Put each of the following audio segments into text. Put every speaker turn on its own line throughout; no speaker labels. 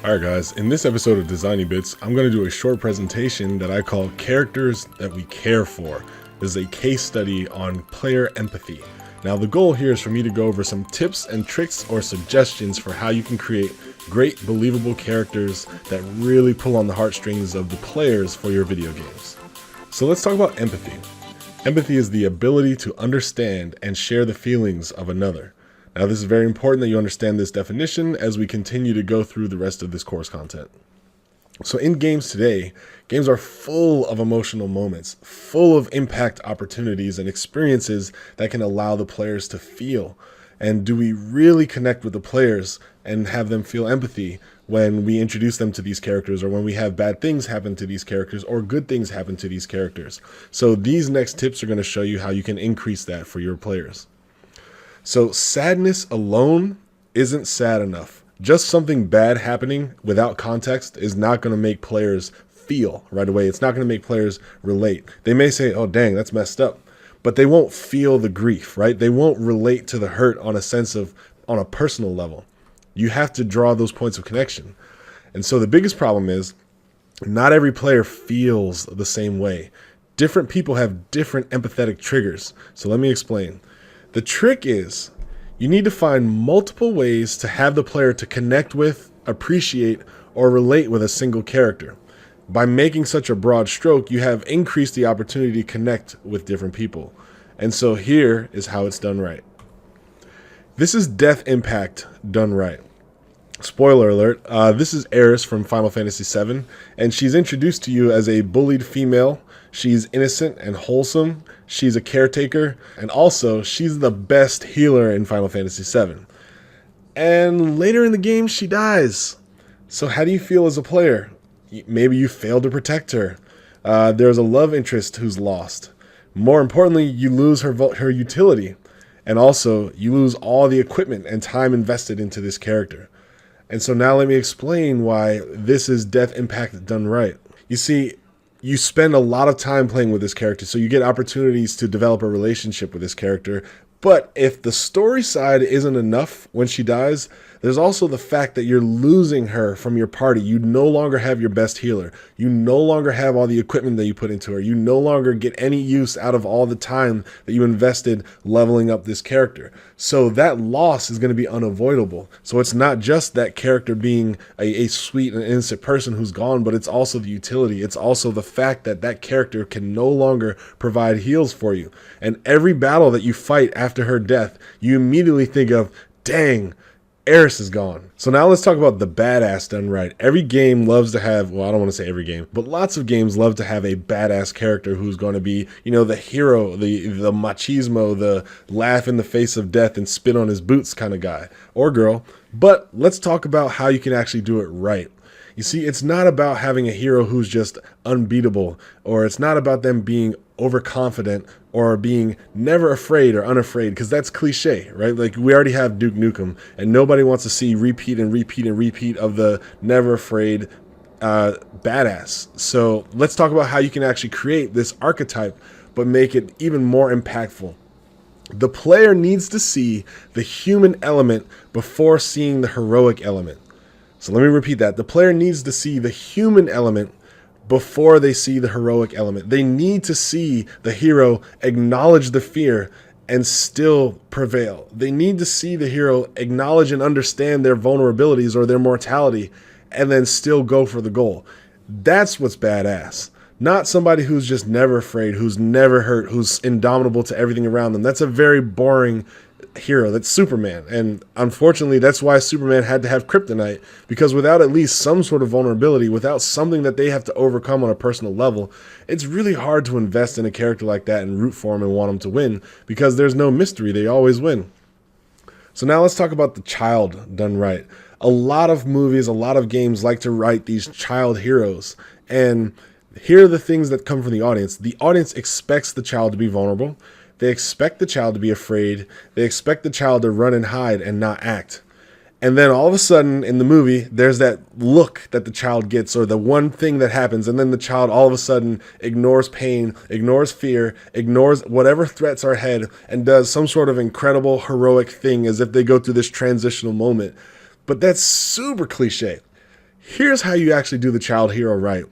Alright guys, in this episode of Designy Bits, I'm going to do a short presentation that I call Characters That We Care For. This is a case study on player empathy. Now the goal here is for me to go over some tips and tricks or suggestions for how you can create great believable characters that really pull on the heartstrings of the players for your video games. So let's talk about empathy. Empathy is the ability to understand and share the feelings of another. Now this is very important that you understand this definition as we continue to go through the rest of this course content. So in games today, games are full of emotional moments, full of impact opportunities and experiences that can allow the players to feel. And do we really connect with the players and have them feel empathy when we introduce them to these characters, or when we have bad things happen to these characters or good things happen to these characters? So these next tips are going to show you how you can increase that for your players. So sadness alone isn't sad enough. Just something bad happening without context is not going to make players feel right away. It's not going to make players relate. They may say, oh dang, that's messed up, but they won't feel the grief, right? They won't relate to the hurt on a personal level. You have to draw those points of connection. And so the biggest problem is not every player feels the same way. Different people have different empathetic triggers. So let me explain. The trick is you need to find multiple ways to have the player to connect with, appreciate, or relate with a single character. By making such a broad stroke, you have increased the opportunity to connect with different people. And so here is how it's done right. This is Death Impact done right. Spoiler alert, this is Eris from Final Fantasy VII, and she's introduced to you as a bullied female. She's innocent and wholesome, she's a caretaker, and also she's the best healer in Final Fantasy VII. And later in the game, she dies. So how do you feel as a player? Maybe you failed to protect her. There's a love interest who's lost. More importantly, you lose her utility. And also, you lose all the equipment and time invested into this character. And so now let me explain why this is Death Impact done right. You see, you spend a lot of time playing with this character, so you get opportunities to develop a relationship with this character. But if the story side isn't enough when she dies, there's also the fact that you're losing her from your party. You no longer have your best healer. You no longer have all the equipment that you put into her. You no longer get any use out of all the time that you invested leveling up this character. So that loss is going to be unavoidable. So it's not just that character being a sweet and innocent person who's gone, but it's also the utility. It's also the fact that that character can no longer provide heals for you. And every battle that you fight after her death, you immediately think of, dang, Eris is gone. So now let's talk about the badass done right. Every game loves to have, well, I don't want to say every game, but lots of games love to have a badass character who's going to be, the hero, the machismo, the laugh in the face of death and spit on his boots kind of guy or girl. But let's talk about how you can actually do it right. You see, it's not about having a hero who's just unbeatable, or it's not about them being overconfident or being never afraid or unafraid, because that's cliche, right? Like, we already have Duke Nukem, and nobody wants to see repeat and repeat and repeat of the never afraid badass. So let's talk about how you can actually create this archetype, but make it even more impactful. The player needs to see the human element before seeing the heroic element. So let me repeat that. The player needs to see the human element before they see the heroic element. They need to see the hero acknowledge the fear and still prevail. They need to see the hero acknowledge and understand their vulnerabilities or their mortality and then still go for the goal. That's what's badass. Not somebody who's just never afraid, who's never hurt, who's indomitable to everything around them. That's a very boring hero. That's Superman. And unfortunately, that's why Superman had to have kryptonite, because without at least some sort of vulnerability, without something that they have to overcome on a personal level, it's really hard to invest in a character like that and root for him and want him to win, because there's no mystery. They always win. So now let's talk about the child done right. A lot of movies, a lot of games like to write these child heroes. And here are the things that come from the audience. The audience expects the child to be vulnerable. They expect the child to be afraid. They expect the child to run and hide and not act. And then all of a sudden in the movie, there's that look that the child gets, or the one thing that happens. And then the child all of a sudden ignores pain, ignores fear, ignores whatever threats are ahead, and does some sort of incredible heroic thing as if they go through this transitional moment. But that's super cliche. Here's how you actually do the child hero right.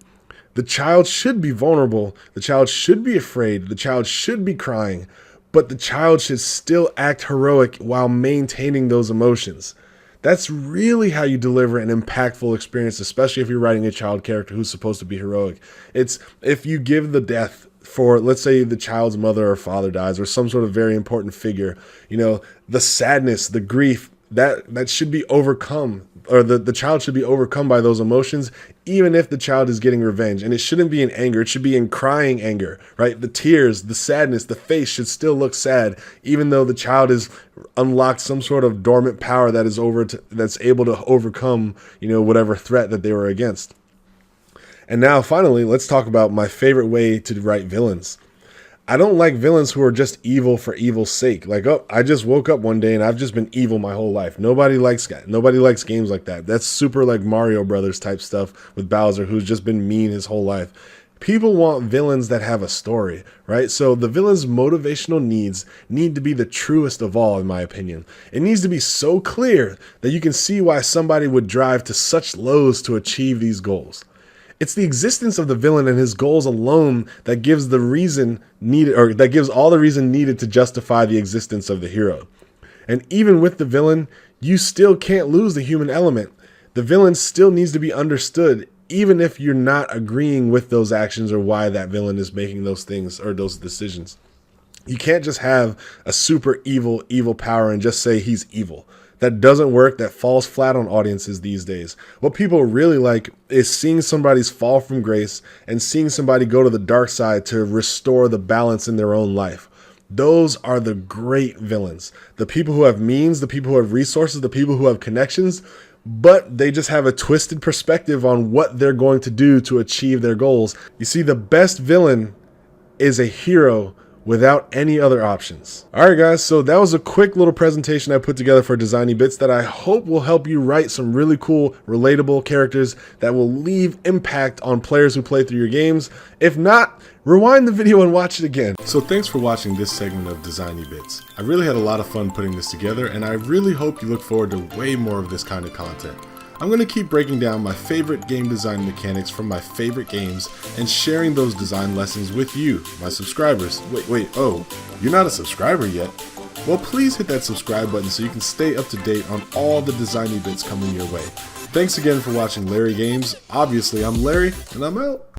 The child should be vulnerable, the child should be afraid, the child should be crying, but the child should still act heroic while maintaining those emotions. That's really how you deliver an impactful experience, especially if you're writing a child character who's supposed to be heroic. It's if you give the death for, let's say, the child's mother or father dies, or some sort of very important figure, the sadness, the grief, that should be overcome, or the child should be overcome by those emotions, even if the child is getting revenge. And it shouldn't be in anger, it should be in crying anger, right? The tears, the sadness, the face should still look sad, even though the child has unlocked some sort of dormant power that's able to overcome, whatever threat that they were against. And now finally, let's talk about my favorite way to write villains. I don't like villains who are just evil for evil's sake. Like, oh, I just woke up one day and I've just been evil my whole life. Nobody likes games like that. That's super like Mario Brothers type stuff with Bowser, who's just been mean his whole life. People want villains that have a story, right? So the villain's motivational needs need to be the truest of all, in my opinion. It needs to be so clear that you can see why somebody would drive to such lows to achieve these goals. It's the existence of the villain and his goals alone that gives the reason needed, or that gives all the reason needed to justify the existence of the hero. And even with the villain, you still can't lose the human element. The villain still needs to be understood, even if you're not agreeing with those actions or why that villain is making those things or those decisions. You can't just have a super evil power and just say he's evil. That doesn't work. That falls flat on audiences these days. What people really like is seeing somebody's fall from grace and seeing somebody go to the dark side to restore the balance in their own life. Those are the great villains. The people who have means, the people who have resources, the people who have connections, but they just have a twisted perspective on what they're going to do to achieve their goals. You see, the best villain is a hero without any other options. Alright guys, so that was a quick little presentation I put together for Designy Bits that I hope will help you write some really cool, relatable characters that will leave impact on players who play through your games. If not, rewind the video and watch it again. So thanks for watching this segment of Designy Bits. I really had a lot of fun putting this together, and I really hope you look forward to way more of this kind of content. I'm going to keep breaking down my favorite game design mechanics from my favorite games and sharing those design lessons with you, my subscribers. Oh, you're not a subscriber yet? Well, please hit that subscribe button so you can stay up to date on all the Designy Bits coming your way. Thanks again for watching Larry Games. Obviously, I'm Larry, and I'm out.